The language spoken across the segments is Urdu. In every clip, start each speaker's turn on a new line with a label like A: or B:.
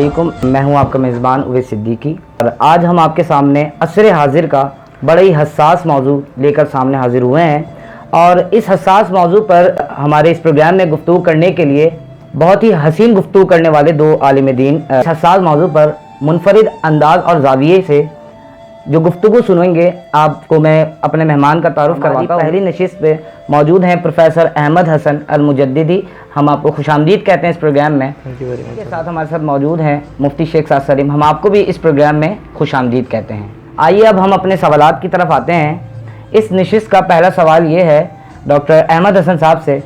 A: علیکم، میں ہوں آپ کا میزبان اویس صدیقی، اور آج ہم آپ کے سامنے عصر حاضر کا بڑا ہی حساس موضوع لے کر سامنے حاضر ہوئے ہیں، اور اس حساس موضوع پر ہمارے اس پروگرام میں گفتگو کرنے کے لیے بہت ہی حسین گفتگو کرنے والے دو عالم دین اس حساس موضوع پر منفرد انداز اور زاویے سے جو گفتگو سنیں گے، آپ کو میں اپنے مہمان کا تعارف کرواتا ہوں۔ پہلی نشست پہ موجود ہیں پروفیسر احمد حسن المجددی، ہم آپ کو خوش آمدید کہتے ہیں اس پروگرام میں۔ اس کے ساتھ ہمارے ساتھ موجود ہیں مفتی شیخ سعد سلیم، ہم آپ کو بھی اس پروگرام میں خوش آمدید کہتے ہیں۔ آئیے اب ہم اپنے سوالات کی طرف آتے ہیں۔ اس نشست کا پہلا سوال یہ ہے ڈاکٹر احمد حسن صاحب سے۔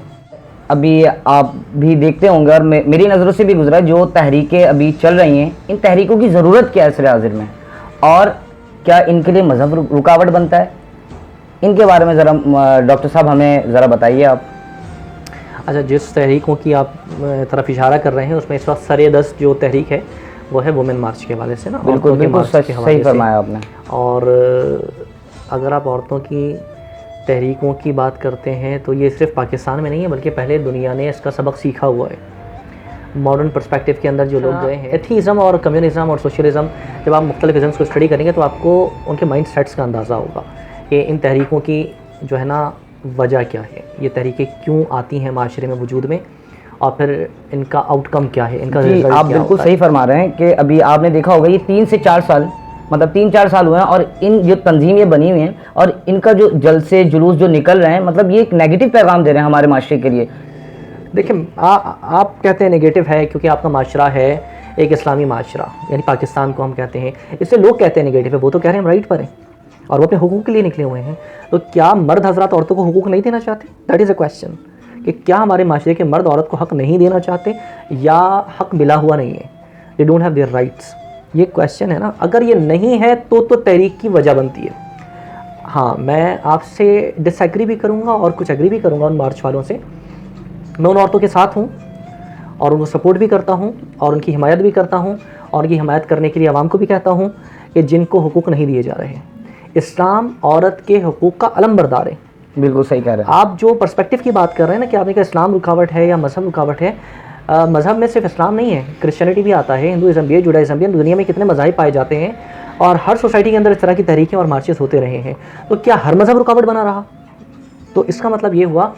A: ابھی آپ بھی دیکھتے ہوں گے اور میری نظروں سے بھی گزرا، جو تحریکیں ابھی چل رہی ہیں، ان تحریکوں کی ضرورت کیا ہے عصر حاضر میں، اور کیا ان کے لیے مذہب رکاوٹ بنتا ہے؟ ان کے بارے میں ذرا ڈاکٹر صاحب ہمیں ذرا بتائیے آپ۔
B: اچھا، جس تحریکوں کی آپ طرف اشارہ کر رہے ہیں اس میں اس وقت سر-دست جو تحریک ہے وہ ہے وومن مارچ کے حوالے سے نا،
A: بالکل صحیح فرمایا آپ نے۔
B: اور اگر آپ عورتوں کی تحریکوں کی بات کرتے ہیں تو یہ صرف پاکستان میں نہیں ہے، بلکہ پہلے دنیا نے اس کا سبق سیکھا ہوا ہے۔ ماڈرن پرسپیکٹیو کے اندر جو لوگ گئے ہیں، ایتھیزم اور کمیونزم اور سوشلزم، جب آپ مختلف ازمس کو اسٹڈی کریں گے تو آپ کو ان کے مائنڈ سیٹس کا اندازہ ہوگا کہ ان تحریکوں کی جو ہے نا وجہ کیا ہے، یہ تحریکیں کیوں آتی ہیں معاشرے میں وجود میں، اور پھر ان کا آؤٹ کم کیا ہے، ان کا
A: جی آپ بالکل صحیح فرما رہے ہیں کہ ابھی آپ نے دیکھا ہوگا یہ 3 سے 4 سال، مطلب 3-4 سال ہوئے ہیں، اور ان جو تنظیمیں بنی ہوئی ہیں اور ان کا جو جلسے جلوس جو نکل رہے ہیں، مطلب یہ ایک نیگیٹو پیغام دے رہے ہیں ہمارے معاشرے کے لیے۔
B: دیکھیں آپ کہتے ہیں نگیٹو ہے کیونکہ آپ کا معاشرہ ہے ایک اسلامی معاشرہ، یعنی پاکستان کو ہم کہتے ہیں، اس سے لوگ کہتے ہیں نگیٹو ہے، وہ تو کہہ رہے ہیں ہم رائٹ پر ہیں اور وہ اپنے حقوق کے لیے نکلے ہوئے ہیں۔ تو کیا مرد حضرات عورتوں کو حقوق نہیں دینا چاہتے؟ دیٹ از اے کویسچن، کہ کیا ہمارے معاشرے کے مرد عورت کو حق نہیں دینا چاہتے، یا حق ملا ہوا نہیں ہے، they don't have their rights? یہ کویسچن ہے نا۔ اگر یہ نہیں ہے تو تحریک کی وجہ بنتی ہے۔ ہاں، میں آپ سے ڈس ایگری بھی کروں گا اور کچھ ایگری بھی کروں گا ان مارچ والوں سے۔ میں ان عورتوں کے ساتھ ہوں اور ان کو سپورٹ بھی کرتا ہوں اور ان کی حمایت بھی کرتا ہوں، اور ان کی حمایت کرنے کے لیے عوام کو بھی کہتا ہوں کہ جن کو حقوق نہیں دیے جا رہے ہیں۔ اسلام عورت کے حقوق کا علم بردار ہے۔
A: بالکل صحیح کہہ رہے ہیں
B: آپ جو پرسپیکٹیو کی بات کر رہے ہیں نا کہ آپ نے کہا اسلام رکاوٹ ہے یا مذہب رکاوٹ ہے، مذہب میں صرف اسلام نہیں ہے، کرسچینٹی بھی آتا ہے، ہندوازم بھی ہے، جوڈائزم بھی ہے، دنیا میں کتنے مذاہب پائے جاتے ہیں، اور ہر سوسائٹی کے اندر اس طرح کی تحریکیں اور مارچز ہوتے رہے ہیں۔ تو کیا ہر مذہب رکاوٹ بنا رہا؟ تو اس کا مطلب یہ ہوا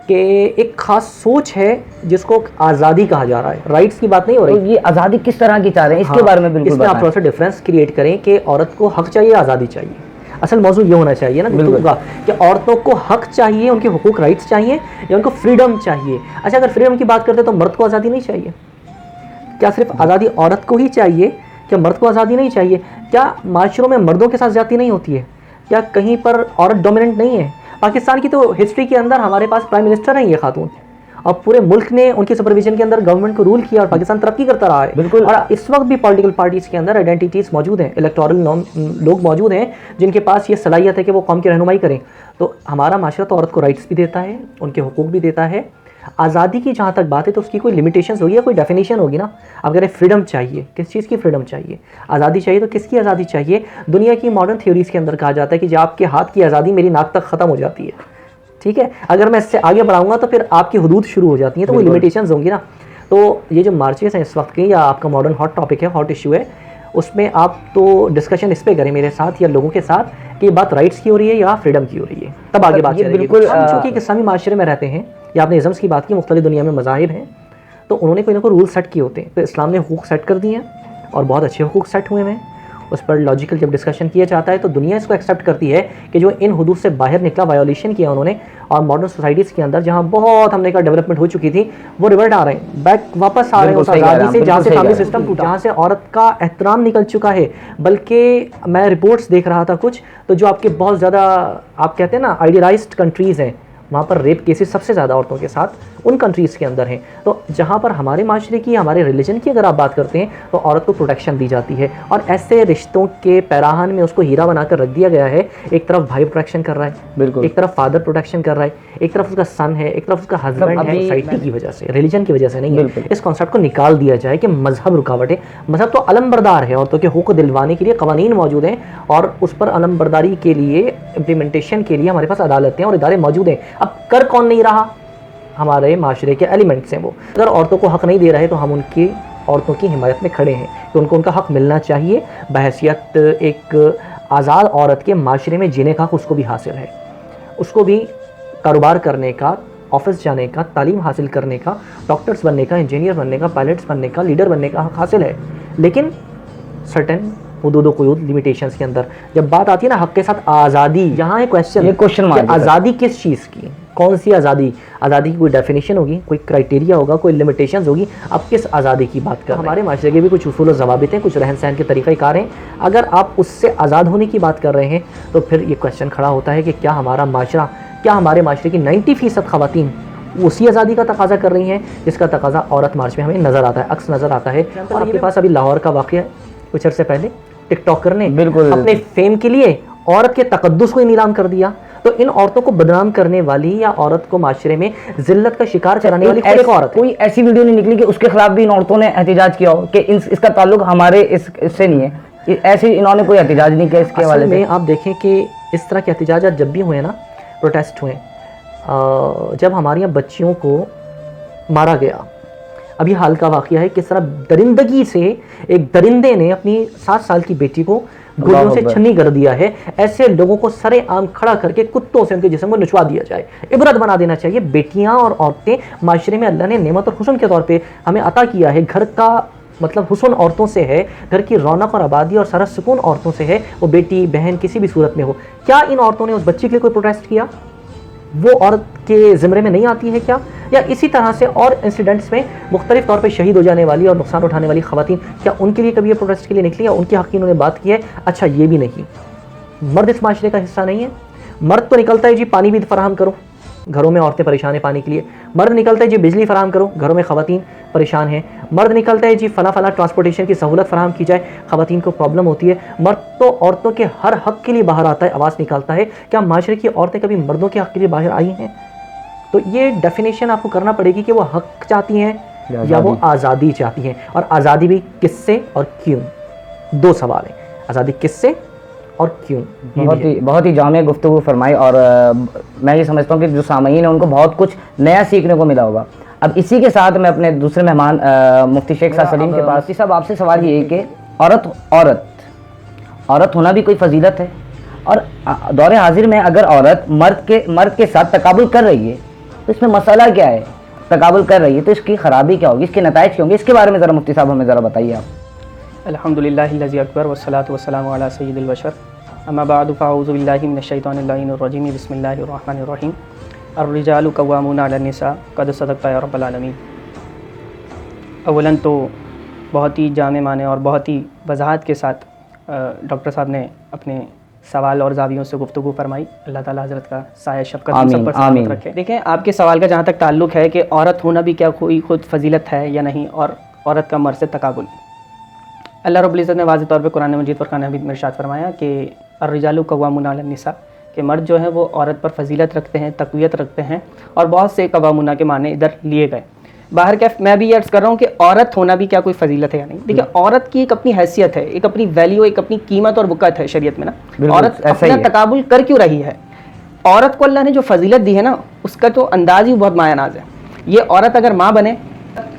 B: کہ ایک خاص سوچ ہے جس کو آزادی کہا جا رہا ہے، رائٹس کی بات نہیں ہو رہی۔
A: یہ آزادی کس طرح کی چاہ رہے ہیں اس کے بارے میں بالکل
B: اس میں آپ تھوڑا سا ڈفرینس کریٹ کریں کہ عورت کو حق چاہیے، آزادی چاہیے۔ اصل موضوع یہ ہونا چاہیے نا گفتگو کا کہ عورتوں کو حق چاہیے، ان کے حقوق رائٹس چاہیے، یا ان کو فریڈم چاہیے۔ اچھا، اگر فریڈم کی بات کرتے تو مرد کو آزادی نہیں چاہیے؟ کیا صرف آزادی عورت کو ہی چاہیے؟ کیا مرد کو آزادی نہیں چاہیے؟ کیا معاشروں میں مردوں کے ساتھ زیادتی نہیں ہوتی ہے؟ کیا کہیں پر عورت ڈومیننٹ نہیں ہے؟ پاکستان کی تو ہسٹری کے اندر ہمارے پاس پرائم منسٹر ہیں یہ خاتون، اور پورے ملک نے ان کی سپرویژن کے اندر گورنمنٹ کو رول کیا اور پاکستان ترقی کرتا رہا ہے۔
A: بالکل،
B: اور اس وقت بھی پولیٹیکل پارٹیز کے اندر آئیڈینٹیٹیز موجود ہیں، الیکٹورل لوگ موجود ہیں جن کے پاس یہ صلاحیت ہے کہ وہ قوم کی رہنمائی کریں۔ تو ہمارا معاشرہ تو عورت کو رائٹس بھی دیتا ہے، ان کے حقوق بھی دیتا ہے۔ آزادی کی جہاں تک بات ہے تو اس کی کوئی لمیٹیشنز ہوگی یا کوئی ڈیفینیشن ہوگی نا۔ اب اگر فریڈم چاہیے، کس چیز کی فریڈم چاہیے؟ آزادی چاہیے تو کس کی آزادی چاہیے؟ دنیا کی ماڈرن تھیوریز کے اندر کہا جاتا ہے کہ جب آپ کے ہاتھ کی آزادی میری ناک تک ختم ہو جاتی ہے، ٹھیک ہے، اگر میں اس سے آگے بڑھاؤں گا تو پھر آپ کی حدود شروع ہو جاتی ہیں، تو وہ لمیٹیشنز ہوں گی نا۔ تو یہ جو مارچز ہیں اس وقت کے، یا آپ کا ماڈرن ہاٹ ٹاپک ہے، ہاٹ ایشو ہے، اس میں آپ تو ڈسکشن اس پہ کریں میرے ساتھ یا لوگوں کے ساتھ کہ یہ بات رائٹس کی ہو رہی ہے یا فریڈم کی ہو رہی ہے، تب آگے بات چلے گی۔ بالکل، چونکہ ایک اسلامی معاشرے میں رہتے ہیں، یا آپ نے ازمس کی بات کی، مختلف دنیا میں مذاہب ہیں، تو انہوں نے کوئی نہ کوئی رول سیٹ کیے ہوتے ہیں، تو اسلام نے حقوق سیٹ کر دیے ہیں اور بہت اچھے حقوق سیٹ ہوئے ہیں۔ اس پر لاجیکل جب ڈسکشن کیا جاتا ہے تو دنیا اس کو ایکسیپٹ کرتی ہے کہ جو ان حدود سے باہر نکلا، وایولیشن کیا انہوں نے، اور ماڈرن سوسائٹیز کے اندر جہاں بہت ہم نے کہا ڈیولپمنٹ ہو چکی تھی، وہ ریورٹ آ رہے ہیں، بیک واپس آ رہے ہیں اس آزادی سے جہاں سے فیملی سسٹم ٹوٹا، جہاں سے عورت کا احترام نکل چکا ہے۔ بلکہ میں رپورٹس دیکھ رہا تھا کچھ، تو جو آپ کے بہت زیادہ آپ کہتے ہیں نا آئیڈیلائزڈ کنٹریز ہیں، وہاں پر ریپ کیسز سب سے زیادہ عورتوں کے ساتھ ان کنٹریز کے اندر ہیں۔ تو جہاں پر ہمارے معاشرے کی، ہمارے ریلیجن کی اگر آپ بات کرتے ہیں تو عورت کو پروٹیکشن دی جاتی ہے، اور ایسے رشتوں کے پیراہن میں اس کو ہیرا بنا کر رکھ دیا گیا ہے۔ ایک طرف بھائی پروٹیکشن کر رہا ہے، بالکل، ایک طرف فادر پروٹیکشن کر رہا ہے، ایک طرف اس کا سن ہے، ایک طرف اس کا ہسبینڈ ہے۔ سوسائٹی کی وجہ سے، ریلیجن کی وجہ سے نہیں ہے۔ اس کانسیپٹ کو نکال دیا جائے کہ مذہب رکاوٹ ہے۔ مذہب تو علم بردار ہے، عورتوں کے حقوق دلوانے کے لیے قوانین موجود ہیں، اور اس پر علم برداری کے لیے، امپلیمنٹیشن کے لیے ہمارے پاس عدالتیں اور ادارے موجود ہیں۔ اب کر کون نہیں رہا؟ ہمارے معاشرے کے ایلیمنٹس ہیں وہ۔ اگر عورتوں کو حق نہیں دے رہے تو ہم ان کی عورتوں کی حمایت میں کھڑے ہیں کہ ان کو ان کا حق ملنا چاہیے، بحیثیت ایک آزاد عورت کے معاشرے میں جینے کا حق اس کو بھی حاصل ہے، اس کو بھی کاروبار کرنے کا، آفس جانے کا، تعلیم حاصل کرنے کا، ڈاکٹرز بننے کا، انجینئر بننے کا، پائلٹس بننے کا، لیڈر بننے کا حق حاصل ہے، لیکن سرٹن حدود و قیود لمیٹیشنز کے اندر. جب بات آتی ہے نا حق کے ساتھ آزادی، یہاں ایک کوشچن مارک، آزادی کس چیز کی، کون سی آزادی؟ آزادی کی کوئی ڈیفینیشن ہوگی، کوئی کرائٹیریا ہوگا، کوئی لمیٹیشنز ہوگی. آپ کس آزادی کی بات کر رہے ہیں؟ ہمارے معاشرے کے بھی کچھ اصول و ضوابط ہیں، کچھ رہن سہن کے طریقہ کار ہیں. اگر آپ اس سے آزاد ہونے کی بات کر رہے ہیں تو پھر یہ کوشچن کھڑا ہوتا ہے کہ کیا ہمارا معاشرہ، کیا ہمارے معاشرے کی 90% خواتین اسی آزادی کا تقاضا کر رہی ہیں جس کا تقاضا عورت مارچ میں ہمیں نظر آتا ہے، عکس نظر آتا ہے. اور آپ کے پاس ابھی لاہور کا واقعہ کچھ عرصے پہلے ٹک ٹاکر نے اپنے فیم کے لیے عورت کے تقدس کو نیلام کر دیا. تو ان عورتوں کو بدنام کرنے والی یا عورت کو معاشرے میں ذلت کا شکار کرانے والی ایک عورت،
A: کوئی ایسی ویڈیو نہیں نکلی کہ اس کے خلاف بھی ان عورتوں نے احتجاج کیا ہو کہ اس کا تعلق ہمارے اس سے نہیں ہے، ایسے انہوں نے کوئی احتجاج نہیں کیا اس کے حوالے
B: میں. آپ دیکھیں کہ اس طرح کے احتجاجات جب بھی ہوئے نا، پروٹیسٹ ہوئے، جب ہماری یہاں بچیوں کو مارا گیا، ابھی حال کا واقعہ ہے کس طرح درندگی سے ایک درندے نے اپنی 7 سال کی بیٹی کو گولیوں سے چھنی کر دیا ہے. ایسے لوگوں کو سرے عام کھڑا کر کے کتوں سے ان کے جسم کو نچوا دیا جائے، عبرت بنا دینا چاہیے. بیٹیاں اور عورتیں معاشرے میں اللہ نے نعمت اور حسن کے طور پہ ہمیں عطا کیا ہے. گھر کا مطلب حسن عورتوں سے ہے، گھر کی رونق اور آبادی اور سارا سکون عورتوں سے ہے، وہ بیٹی بہن کسی بھی صورت میں ہو. کیا ان عورتوں نے اس بچی کے لیے کوئی پروٹیسٹ کیا؟ وہ عورت کے زمرے میں نہیں آتی ہے کیا؟ یا اسی طرح سے اور انسیڈنٹس میں مختلف طور پہ شہید ہو جانے والی اور نقصان اٹھانے والی خواتین، کیا ان کے لیے کبھی یہ پروٹیسٹ کے لیے نکلی یا ان کے حق کی انہوں نے بات کی ہے؟ اچھا یہ بھی نہیں. مرد اس معاشرے کا حصہ نہیں ہے. مرد تو نکلتا ہے جی پانی بھی فراہم کرو، گھروں میں عورتیں پریشان ہیں پانی کے لیے. مرد نکلتا ہے جی بجلی فراہم کرو، گھروں میں خواتین پریشان ہیں. مرد نکلتا ہے جی فلاں ٹرانسپورٹیشن کی سہولت فراہم کی جائے، خواتین کو پرابلم ہوتی ہے. مرد تو عورتوں کے ہر حق کے لیے باہر آتا ہے، آواز نکالتا ہے. کیا معاشرے کی عورتیں کبھی مردوں کے حق کے لیے باہر آئی ہیں؟ تو یہ ڈیفینیشن آپ کو کرنا پڑے گی کہ وہ حق چاہتی ہیں یا وہ آزادی چاہتی ہیں. اور آزادی بھی کس سے اور کیوں؟ 2 سوال ہیں. آزادی کس سے اور کیوں؟
A: بہت ہی جامع گفتگو فرمائی، اور میں یہ سمجھتا ہوں کہ جو سامعین ہیں ان کو بہت کچھ نیا سیکھنے کو ملا ہوگا. اب اسی کے ساتھ میں اپنے دوسرے مہمان مفتی شیخ سعد سلیم کے پاس. صاحب آپ سے سوال یہ ہے کہ عورت ہونا بھی کوئی فضیلت ہے، اور دور حاضر میں اگر عورت مرد کے ساتھ تقابل کر رہی ہے تو اس میں مسئلہ کیا ہے؟ تقابل کر رہی ہے تو اس کی خرابی کیا ہوگی، اس کے نتائج کیا ہوں گے؟ اس کے بارے میں ذرا مفتی صاحب ہمیں ذرا بتائیے آپ.
C: الحمدللہ الذی اکبر والصلاۃ والسلام علی سید البشر، اما بعد فاعوذ باللہ من الشیطان اللعین الرجیم، بسم اللہ الرحمن الرحیم. الرجال قوامون علی النساء قد صدقت یا رب العالمین. اولاً تو بہت ہی جامع معنی اور بہت ہی وضاحت کے ساتھ ڈاکٹر صاحب نے اپنے سوال اور زاویوں سے گفتگو فرمائی. اللہ تعالیٰ حضرت کا سایہ شفقت ہم سب پر سلامت رکھے. دیکھیں آپ کے سوال کا جہاں تک تعلق ہے کہ عورت ہونا بھی کیا کوئی خود فضیلت ہے یا نہیں، اور عورت کا مرد سے تقابل، اللہ رب العزت نے واضح طور پہ قرآن مجید فرقان حمید میں ارشاد فرمایا کہ الرجال قوامون علی النساء، کہ مرد جو ہیں وہ عورت پر فضیلت رکھتے ہیں، تقویت رکھتے ہیں. اور بہت سے قوامون کے معنی ادھر لیے گئے. باہر کیف میں بھی یہ عرض کر رہا ہوں کہ عورت ہونا بھی کیا کوئی فضیلت ہے یا نہیں. دیکھیں عورت کی ایک اپنی حیثیت ہے، ایک اپنی ویلیو، ایک اپنی قیمت اور وقت ہے شریعت میں نا. عورت اپنا تقابل کر کیوں رہی ہے؟ عورت کو اللہ نے جو فضیلت دی ہے نا، اس کا تو انداز ہی بہت مایہ ناز ہے. یہ عورت اگر ماں بنے،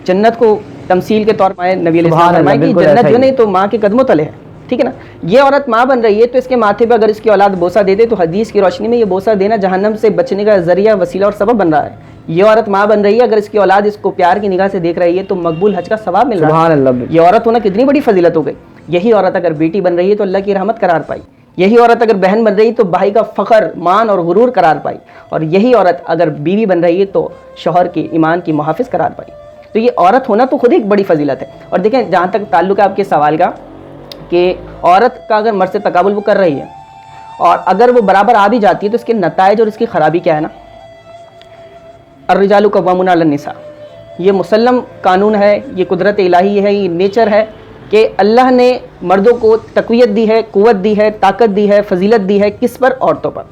C: جنت کو تمثیل کے طور پر نبی علیہ السلام فرمائے کہ جنت جو نہیں تو ماں کے قدموں تلے ہے. ٹھیک ہے نا. یہ عورت ماں بن رہی ہے تو اس کے ماتھے پہ اگر اس کی اولاد بوسہ دے دے تو حدیث کی روشنی میں یہ بوسہ دینا جہنم سے بچنے کا ذریعہ، وسیلہ اور سبب بن رہا ہے. یہ عورت ماں بن رہی ہے، اگر اس کی اولاد اس کو پیار کی نگاہ سے دیکھ رہی ہے تو مقبول حج کا ثواب مل رہا ہے. یہ عورت ہونا کتنی بڑی فضیلت ہو گئی. یہی عورت اگر بیٹی بن رہی ہے تو اللہ کی رحمت قرار پائی. یہی عورت اگر بہن بن رہی ہے تو بھائی کا فخر، مان اور غرور قرار پائی. اور یہی عورت اگر بیوی بن رہی ہے تو شوہر کی ایمان کی محافظ قرار پائی. تو یہ عورت ہونا تو خود ایک بڑی فضیلت ہے. اور دیکھیں جہاں تک تعلق ہے آپ کے سوال کا کہ عورت کا اگر مرد سے تقابل وہ کر رہی ہے اور اگر وہ برابر آ بھی جاتی ہے تو اس کے نتائج اور اس کی خرابی کیا ہے نا. الرجال قوامون علی النساء، یہ مسلم قانون ہے، یہ قدرت الہی ہے، یہ نیچر ہے کہ اللہ نے مردوں کو تقویت دی ہے، قوت دی ہے، طاقت دی ہے، فضیلت دی ہے. کس پر؟ عورتوں پر.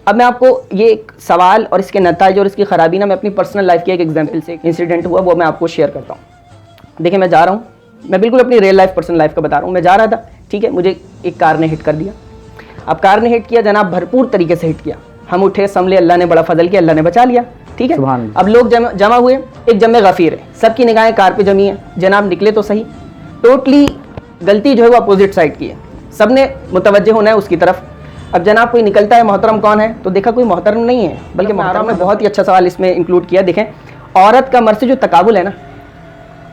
C: اب میں آپ کو یہ ایک سوال اور اس کے نتائج اور اس کی خرابی نا میں اپنی پرسنل لائف کی ایک ایگزامپل سے ایک انسیڈنٹ ہوا وہ میں آپ کو شیئر کرتا ہوں. دیکھیں میں جا رہا ہوں، میں بالکل اپنی ریئل لائف پرسنل لائف کا بتا رہا ہوں. میں جا رہا تھا، ٹھیک ہے، مجھے ایک کار نے ہٹ کر دیا. اب کار نے ہٹ کیا جناب، بھرپور طریقے سے ہٹ کیا. ہم اٹھے سنبھلے، اللہ نے بڑا فضل کیا، اللہ نے بچا لیا. ٹھیک ہے.
A: سبحان اللہ.
C: اب لوگ جمع ہوئے, ایک جمع غفیر ہے, سب کی نگاہیں کار پہ جمی ہیں, جناب نکلے تو صحیح, ٹوٹلی غلطی جو ہے وہ اپوزٹ سائڈ کی ہے, سب نے متوجہ ہونا ہے اس کی طرف. اب جناب کوئی نکلتا ہے محترم کون ہے, تو دیکھا کوئی محترم نہیں ہے, بلکہ محترم نے بہت ہی اچھا سوال اس میں انکلوڈ کیا. دیکھیں عورت کا مرد سے جو تقابل ہے نا,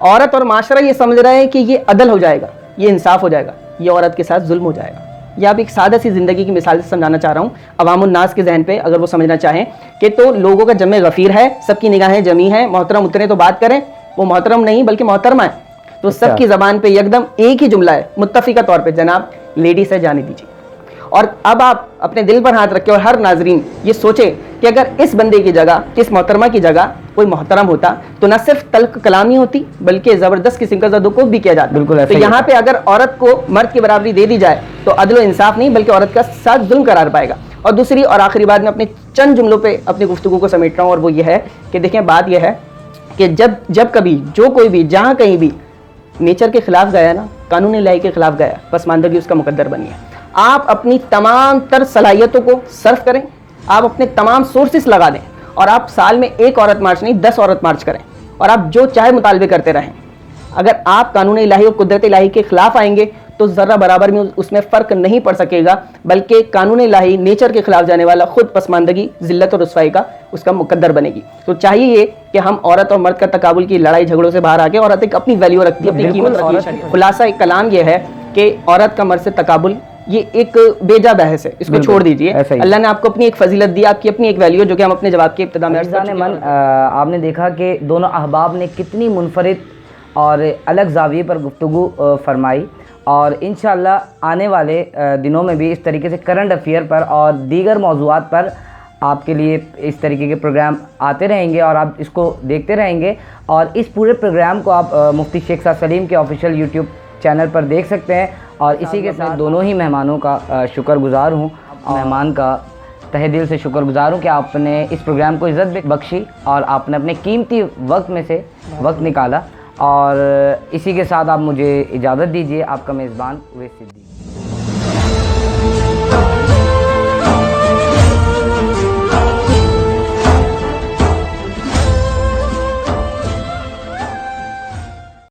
C: عورت اور معاشرہ یہ سمجھ رہا ہے کہ یہ عدل ہو جائے گا, یہ انصاف ہو جائے گا, یہ عورت کے ساتھ ظلم ہو جائے گا. یہ آپ ایک سادہ سی زندگی کی مثال سے سمجھانا چاہ رہا ہوں عوام الناس کے ذہن پہ, اگر وہ سمجھنا چاہیں کہ تو لوگوں کا جمع غفیر ہے, سب کی نگاہیں جمی ہیں, محترم اترے تو بات کریں, وہ محترم نہیں بلکہ محترمہ ہے, تو سب کی زبان پہ یکدم ایک ہی جملہ ہے متفقہ طور پہ, جناب لیڈیز ہے جانے دیجیے. اور اب آپ اپنے دل پر ہاتھ رکھے اور ہر ناظرین یہ سوچے کہ اگر اس بندے کی جگہ, اس محترمہ کی جگہ کوئی محترم ہوتا تو نہ صرف تلخ کلامی ہوتی بلکہ زبردست قسم کا زدوکوب بھی کیا جاتا.
A: بالکل.
C: تو یہاں پہ اگر عورت کو مرد کی برابری دے دی جائے تو عدل و انصاف نہیں بلکہ عورت کا ساتھ ظلم قرار پائے گا. اور دوسری اور آخری بات میں اپنے چند جملوں پہ اپنی گفتگو کو سمیٹ رہا ہوں, اور وہ یہ ہے کہ دیکھیں بات یہ ہے کہ جب کبھی جو کوئی بھی جہاں کہیں بھی نیچر کے خلاف گیا نا, قانون الہی کے خلاف گیا, پسماندگی اس کا مقدر بنی ہے. آپ اپنی تمام تر صلاحیتوں کو صرف کریں, آپ اپنے تمام سورسز لگا دیں, اور آپ سال میں ایک عورت مارچ نہیں 10 عورت مارچ کریں, اور آپ جو چاہے مطالبے کرتے رہیں. اگر آپ قانون الہی اور قدرت الہی کے خلاف آئیں گے تو ذرہ برابر میں اس میں فرق نہیں پڑ سکے گا, بلکہ قانون الہی نیچر کے خلاف جانے والا خود پسماندگی, ذلت اور رسوائی کا اس کا مقدر بنے گی. تو چاہیے یہ کہ ہم عورت اور مرد کا تقابل کی لڑائی جھگڑوں سے باہر آ کے عورت ایک اپنی ویلیو رکھتی ہے, اپنی قیمت رکھتی ہے. خلاصہ ایک کلام یہ ہے کہ عورت کا مرد سے تقابل یہ ایک بیجا بحث ہے, اس کو چھوڑ دیجئے. اللہ نے آپ کو اپنی ایک فضیلت دی, آپ کی اپنی ایک ویلیو, جو کہ ہم اپنے جواب کے ابتدا میں
A: آپ نے دیکھا کہ دونوں احباب نے کتنی منفرد اور الگ زاویے پر گفتگو فرمائی, اور انشاءاللہ آنے والے دنوں میں بھی اس طریقے سے کرنٹ افیئر پر اور دیگر موضوعات پر آپ کے لیے اس طریقے کے پروگرام آتے رہیں گے, اور آپ اس کو دیکھتے رہیں گے. اور اس پورے پروگرام کو آپ مفتی شیخ صاد سلیم کے آفیشیل یوٹیوب چینل پر دیکھ سکتے ہیں. اور اسی کے ساتھ دونوں ہی مہمانوں کا شکر گزار ہوں, مہمان کا تہہ دل سے شکر گزار ہوں کہ آپ نے اس پروگرام کو عزت بخشی اور آپ نے اپنے قیمتی وقت میں سے وقت نکالا. اور اسی کے ساتھ آپ مجھے اجازت دیجیے, آپ کا میزبان اویس صدیقی.